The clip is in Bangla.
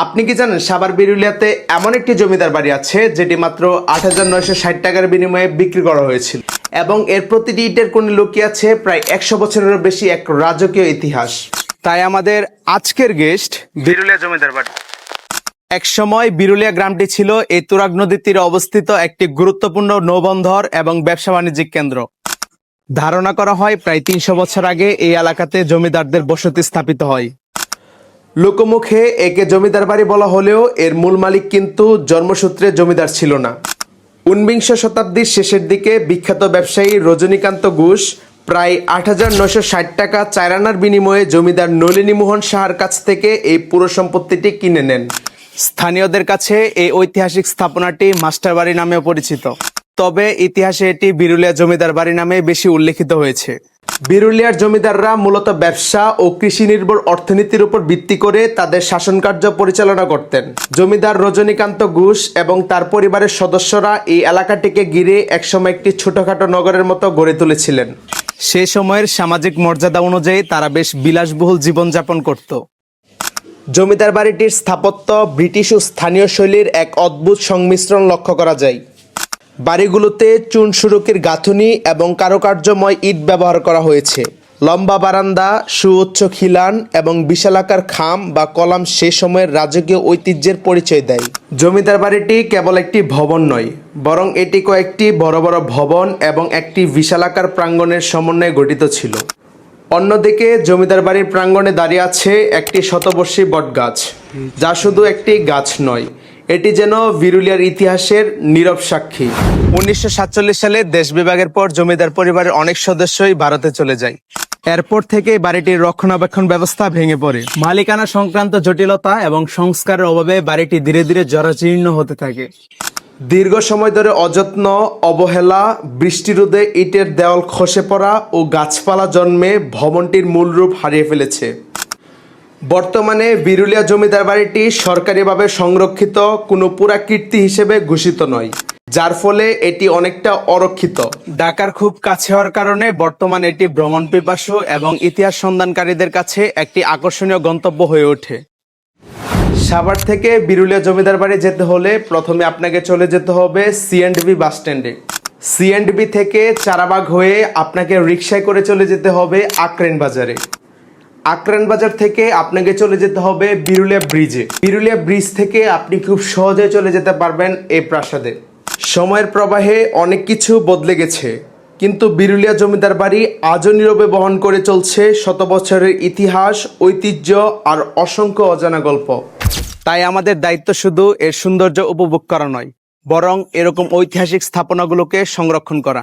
আপনি কি জানেন সাভার বিরুলিয়াতে এমন একটি জমিদার বাড়ি আছে যেটি মাত্র ৮,৯৬০ টাকার বিনিময়ে বিক্রি করা হয়েছিল এবং এর প্রতিটি ইটের কোণে লুকিয়ে আছে প্রায় ১০০ বছরেরও বেশি এক রাজকীয় ইতিহাস। তাই আমাদের আজকের গেস্ট বিরুলিয়া জমিদার বাড়ি। একসময় বিরুলিয়া গ্রামটি ছিল এই তুরাগ নদীর তীরে অবস্থিত একটি গুরুত্বপূর্ণ নৌবন্দর এবং ব্যবসা বাণিজ্যিক কেন্দ্র। ধারণা করা হয় প্রায় ৩০০ বছর আগে এই এলাকাতে জমিদারদের বসতি স্থাপিত হয়। লোকমুখে একে জমিদার বাড়ি বলা হলেও এর মূল মালিক কিন্তু জন্মসূত্রে জমিদার ছিল না। ঊনবিংশ শতাব্দীর শেষের দিকে বিখ্যাত ব্যবসায়ী রজনীকান্ত ঘোষ প্রায় ৮,৯৬০ টাকা চারানার বিনিময়ে জমিদার নলিনীমোহন সাহার কাছ থেকে এই পুরো সম্পত্তিটি কিনে নেন। স্থানীয়দের কাছে এই ঐতিহাসিক স্থাপনাটি মাস্টার বাড়ি নামেও পরিচিত, তবে ইতিহাসে এটি বিরুলিয়া জমিদার বাড়ি নামে বেশি উল্লেখিত হয়েছে। বিরুলিয়ার জমিদাররা মূলত ব্যবসা ও কৃষি নির্ভর অর্থনীতির উপর ভিত্তি করে তাদের শাসনকার্য পরিচালনা করতেন। জমিদার রজনীকান্ত ঘোষ এবং তার পরিবারের সদস্যরা এই এলাকাটিকে ঘিরে একসময় একটি ছোটখাটো নগরের মতো গড়ে তুলেছিলেন। সে সময়ের সামাজিক মর্যাদা অনুযায়ী তারা বেশ বিলাসবহুল জীবনযাপন করত। জমিদার বাড়িটির স্থাপত্য ব্রিটিশ ও স্থানীয় শৈলীর এক অদ্ভুত সংমিশ্রণ লক্ষ্য করা যায়। বাড়িগুলোতে চুন সুরকির গাঁথুনি এবং কারুকার্যময় ইট ব্যবহার করা হয়েছে। লম্বা বারান্দা, সুউচ্চ খিলান এবং বিশালাকার খাম বা কলাম সে সময়ের রাজকীয় ঐতিহ্যের পরিচয় দেয়। জমিদার বাড়িটি কেবল একটি ভবন নয়, বরং এটি কয়েকটি বড় বড় ভবন এবং একটি বিশালাকার প্রাঙ্গণের সমন্বয়ে গঠিত ছিল। অন্যদিকে জমিদার বাড়ির প্রাঙ্গণে দাঁড়িয়ে আছে একটি শতবর্ষী বটগাছ, যা শুধু একটি গাছ নয়, এটি যেন বিরুলিয়ার ইতিহাসের নীরব সাক্ষী। ১৯৪৭ সালে দেশ বিভাগের পর জমিদার পরিবারের অনেক সদস্যই ভারতে চলে যায়। এরপর থেকে বাড়িটির রক্ষণাবেক্ষণ ব্যবস্থা ভেঙে পড়ে। মালিকানা সংক্রান্ত জটিলতা এবং সংস্কারের অভাবে বাড়িটি ধীরে ধীরে জরাজীর্ণ হতে থাকে। দীর্ঘ সময় ধরে অযত্ন, অবহেলা, বৃষ্টিরোধে ইটের দেওয়াল খসে পড়া ও গাছপালা জন্মে ভবনটির মূল রূপ হারিয়ে ফেলেছে। বর্তমানে বিরুলিয়া জমিদার বাড়িটি সরকারিভাবে সংরক্ষিত কোনো পুরাকীর্তি হিসেবে ঘোষিত নয়, যার ফলে এটি অনেকটা অরক্ষিত। ঢাকার খুব কাছে হওয়ার কারণে বর্তমানে এটি ভ্রমণ পিপাসু এবং ইতিহাস সন্ধানকারীদের কাছে একটি আকর্ষণীয় গন্তব্য হয়ে ওঠে। সাভার থেকে বিরুলিয়া জমিদার বাড়ি যেতে হলে প্রথমে আপনাকে চলে যেতে হবে C&B বাস স্ট্যান্ডে। C&B থেকে চারাবাগ হয়ে আপনাকে রিকশায় করে চলে যেতে হবে আক্রেন বাজারে। আক্রান বাজার থেকে আপনাকে চলে যেতে হবে বিরুলিয়া ব্রিজে। বিরুলিয়া ব্রিজ থেকে আপনি খুব সহজে চলে যেতে পারবেন এই প্রাসাদে। সময়ের প্রবাহে অনেক কিছু বদলে গেছে, কিন্তু বিরুলিয়া জমিদার বাড়ি আজও নীরবে বহন করে চলছে শত বছরের ইতিহাস, ঐতিহ্য আর অসংখ্য অজানা গল্প। তাই আমাদের দায়িত্ব শুধু এর সৌন্দর্য উপভোগ করা নয়, বরং এরকম ঐতিহাসিক স্থাপনাগুলোকে সংরক্ষণ করা।